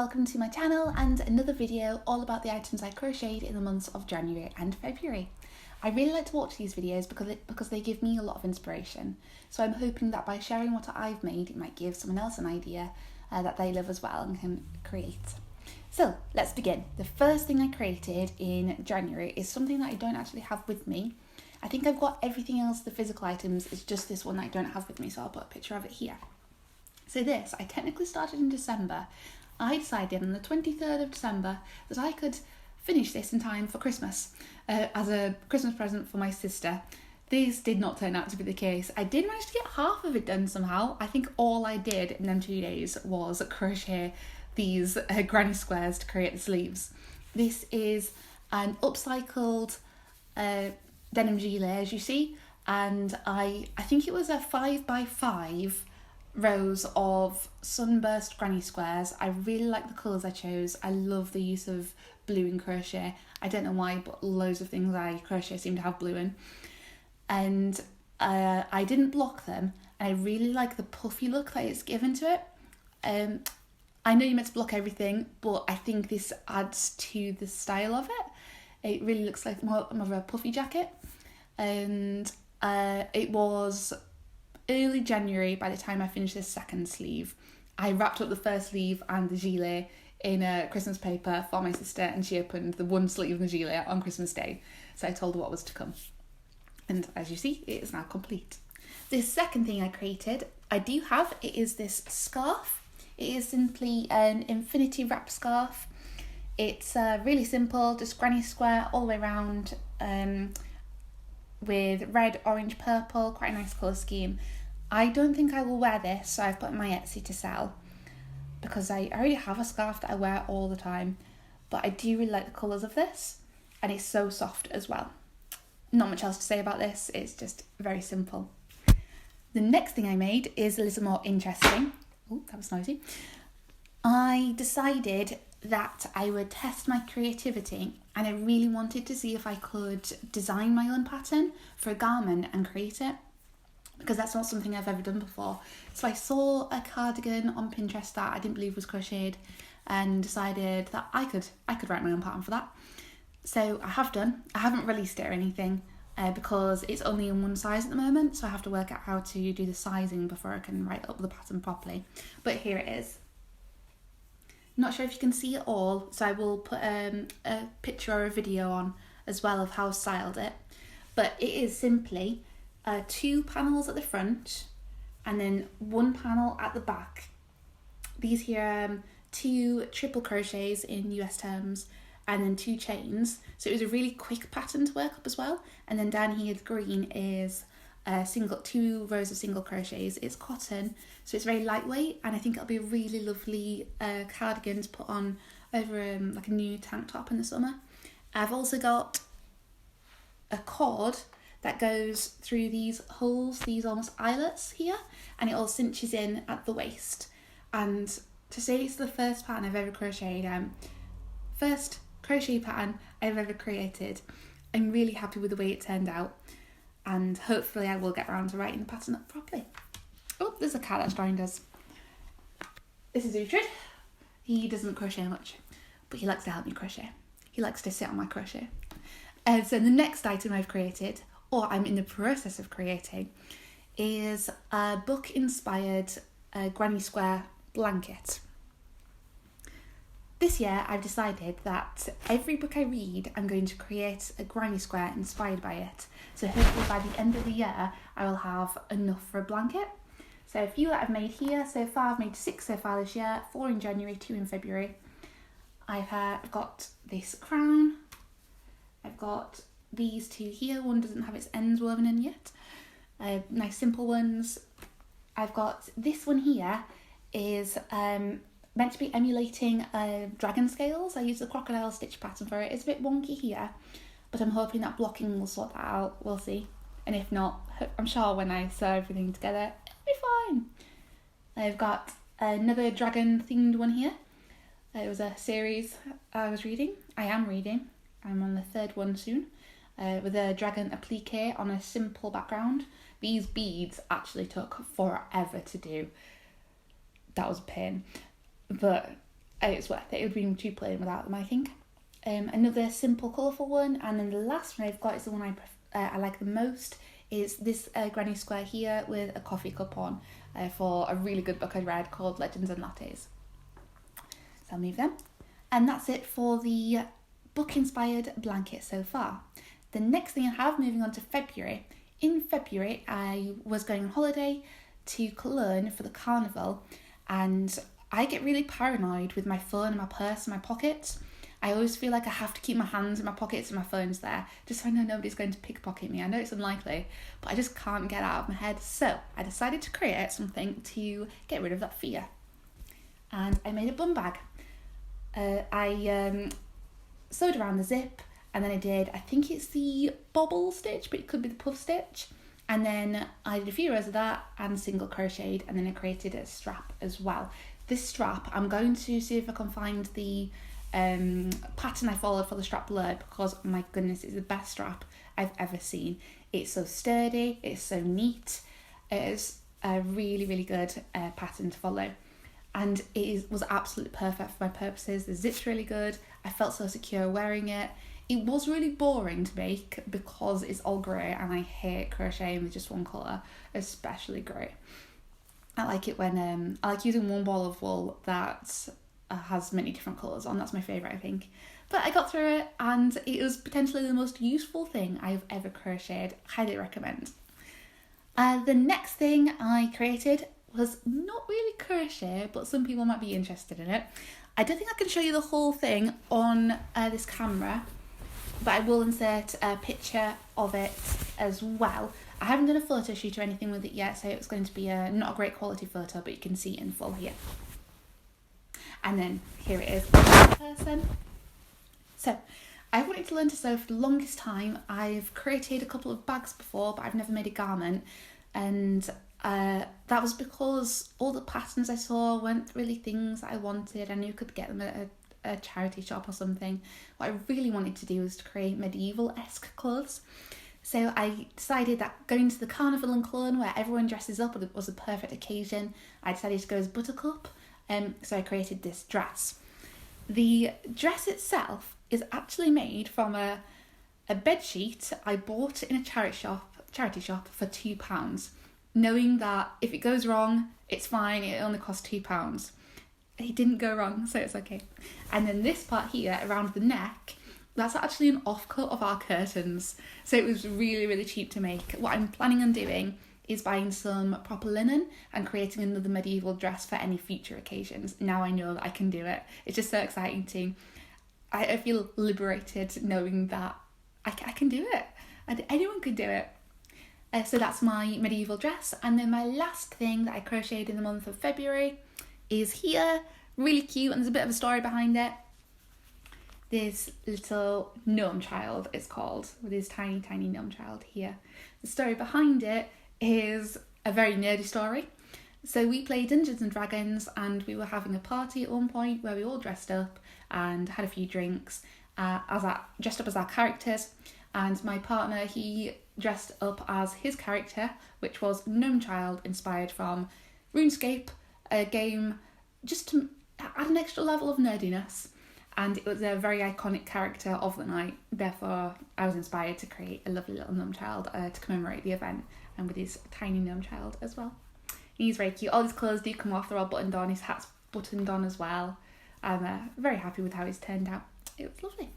welcome to my channel and another video all about the items I crocheted in the months of January and February. I really like to watch these videos because they give me a lot of inspiration, so I'm hoping that by sharing what I've made it might give someone else an idea that they love as well and can create. So let's begin. The first thing I created in January is something that I don't actually have with me. I think I've got everything else, the physical items, it's just this one that I don't have with me, so I'll put a picture of it here. So this, I technically started in December. I decided on the 23rd of December that I could finish this in time for Christmas as a Christmas present for my sister. This did not turn out to be the case. I did manage to get half of it done somehow. I think all I did in them 2 days was crochet these granny squares to create the sleeves. This is an upcycled denim gilet, as you see, and I think it was a 5x5 rows of sunburst granny squares. I really like the colours I chose. I love the use of blue in crochet. I don't know why, but loads of things I crochet seem to have blue in. And I didn't block them, and I really like the puffy look that it's given to it. I know you're meant to block everything, but I think this adds to the style of it. It really looks like more of a puffy jacket. And it was early January by the time I finished this second sleeve. I wrapped up the first sleeve and the gilet in a Christmas paper for my sister, and she opened the one sleeve of the gilet on Christmas Day. So I told her what was to come. And as you see, it is now complete. The second thing I created, it is this scarf. It is simply an infinity wrap scarf. It's really simple, just granny square all the way around, with red, orange, purple, quite a nice colour scheme. I don't think I will wear this, so I've put it in my Etsy to sell, because I already have a scarf that I wear all the time, but I do really like the colours of this, and it's so soft as well. Not much else to say about this, it's just very simple. The next thing I made is a little more interesting. Oh, that was noisy. I decided that I would test my creativity, and I really wanted to see if I could design my own pattern for a garment and create it, because that's not something I've ever done before. So I saw a cardigan on Pinterest that I didn't believe was crocheted and decided that I could write my own pattern for that. So I have done. I haven't released it or anything because it's only in one size at the moment, so I have to work out how to do the sizing before I can write up the pattern properly. But here it is. Not sure if you can see it all, so I will put a picture or a video on as well of how I styled it. But it is simply 2 panels at the front and then 1 panel at the back. These here 2 triple crochets in US terms and then 2 chains. So it was a really quick pattern to work up as well. And then down here the green is 2 rows of single crochets. It's cotton, so it's very lightweight, and I think it'll be a really lovely cardigan to put on over like a new tank top in the summer. I've also got a cord that goes through these holes, these almost eyelets here, and it all cinches in at the waist. And to say it's the first pattern I've ever crocheted, first crochet pattern I've ever created, I'm really happy with the way it turned out, and hopefully I will get around to writing the pattern up properly. Oh, there's a cat that's joined us. This is Uhtred. He doesn't crochet much, but he likes to help me crochet. He likes to sit on my crochet. So the next item I've created, or I'm in the process of creating, is a book-inspired granny square blanket. This year I've decided that every book I read I'm going to create a granny square inspired by it. So hopefully by the end of the year I will have enough for a blanket. So a few that I've made here so far, I've made 6 so far this year, 4 in January, 2 in February. I've got this crown, I've got these 2 here, one doesn't have its ends woven in yet, nice simple ones. I've got this one here is meant to be emulating dragon scales. I used the crocodile stitch pattern for it. It's a bit wonky here, but I'm hoping that blocking will sort that out. We'll see. And if not, I'm sure when I sew everything together, it'll be fine. I've got another dragon themed one here. It was a series I was reading. I am reading. I'm on the 3rd one soon. With a dragon applique on a simple background. These beads actually took forever to do. That was a pain. But it's worth it. It would be too plain without them, I think. Another simple colourful one, and then the last one I've got is the one I like the most, is this granny square here with a coffee cup on for a really good book I read called Legends and Lattes. So I'll move them. And that's it for the book-inspired blanket so far. The next thing I have, moving on to February. In February, I was going on holiday to Cologne for the carnival, and I get really paranoid with my phone and my purse and my pockets. I always feel like I have to keep my hands in my pockets and my phone's there, just so I know nobody's going to pickpocket me. I know it's unlikely, but I just can't get out of my head. So I decided to create something to get rid of that fear. And I made a bum bag. I sewed around the zip, and then I think it's the bobble stitch, but it could be the puff stitch. And then I did a few rows of that and single crocheted, and then I created a strap as well. This strap, I'm going to see if I can find the pattern I followed for the strap below, because my goodness, it's the best strap I've ever seen. It's so sturdy, it's so neat, it's a really, really good pattern to follow, and was absolutely perfect for my purposes. The zip's really good, I felt so secure wearing it. It was really boring to make because it's all grey, and I hate crocheting with just one colour, especially grey. I like it when I like using one ball of wool that has many different colours on. That's my favourite, I think. But I got through it, and it was potentially the most useful thing I've ever crocheted. Highly recommend. The next thing I created was not really crochet, but some people might be interested in it. I don't think I can show you the whole thing on this camera, but I will insert a picture of it as well. I haven't done a photo shoot or anything with it yet, so it's going to be not a great quality photo, but you can see it in full here. And then here it is in person. So I wanted to learn to sew for the longest time. I've created a couple of bags before, but I've never made a garment, and that was because all the patterns I saw weren't really things that I wanted. I knew I could get them at a charity shop or something. What I really wanted to do was to create medieval-esque clothes. So I decided that going to the carnival in Cologne, where everyone dresses up, was a perfect occasion. I decided to go as Buttercup. So I created this dress. The dress itself is actually made from a bed sheet I bought in a charity shop for £2, knowing that if it goes wrong, it's fine, it only costs £2. It didn't go wrong, so it's okay. And then this part here around the neck, that's actually an offcut of our curtains. So it was really, really cheap to make. What I'm planning on doing is buying some proper linen and creating another medieval dress for any future occasions. Now I know that I can do it. It's just so exciting too. I feel liberated knowing that I can do it, and anyone could do it. So that's my medieval dress. And then my last thing that I crocheted in the month of February is here. Really cute, and there's a bit of a story behind it. This little gnome child, it's called, with his tiny, tiny gnome child here. The story behind it is a very nerdy story. So we play Dungeons and Dragons, and we were having a party at one point where we all dressed up and had a few drinks, dressed up as our characters. And my partner, he dressed up as his character, which was Gnome Child, inspired from RuneScape, a game just to add an extra level of nerdiness. And it was a very iconic character of the night. Therefore, I was inspired to create a lovely little gnome child to commemorate the event, and with his tiny gnome child as well. He's very cute. All his clothes do come off, they're all buttoned on. His hat's buttoned on as well. I'm very happy with how he's turned out. It was lovely.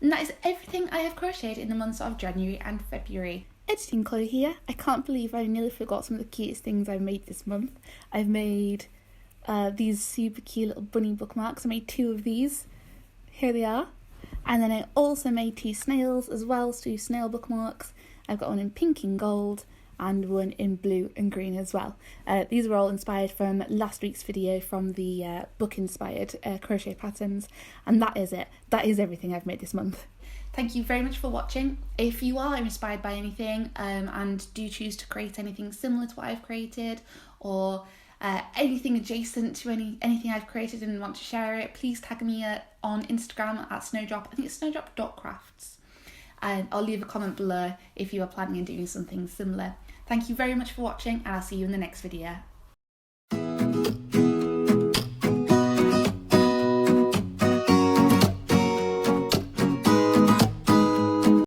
And that is everything I have crocheted in the months of January and February. Editing Chloe here. I can't believe I nearly forgot some of the cutest things I've made this month. I've made these super cute little bunny bookmarks. I made 2 of these. Here they are. And then I also made 2 snails as well, 2 snail bookmarks. I've got one in pink and gold and one in blue and green as well. These were all inspired from last week's video from the book-inspired crochet patterns. And that is it. That is everything I've made this month. Thank you very much for watching. If you are inspired by anything and do choose to create anything similar to what I've created, or anything adjacent to anything I've created and want to share it, please tag me on Instagram at snowdrop. I think it's snowdrop.crafts. And I'll leave a comment below if you are planning on doing something similar. Thank you very much for watching, and I'll see you in the next video.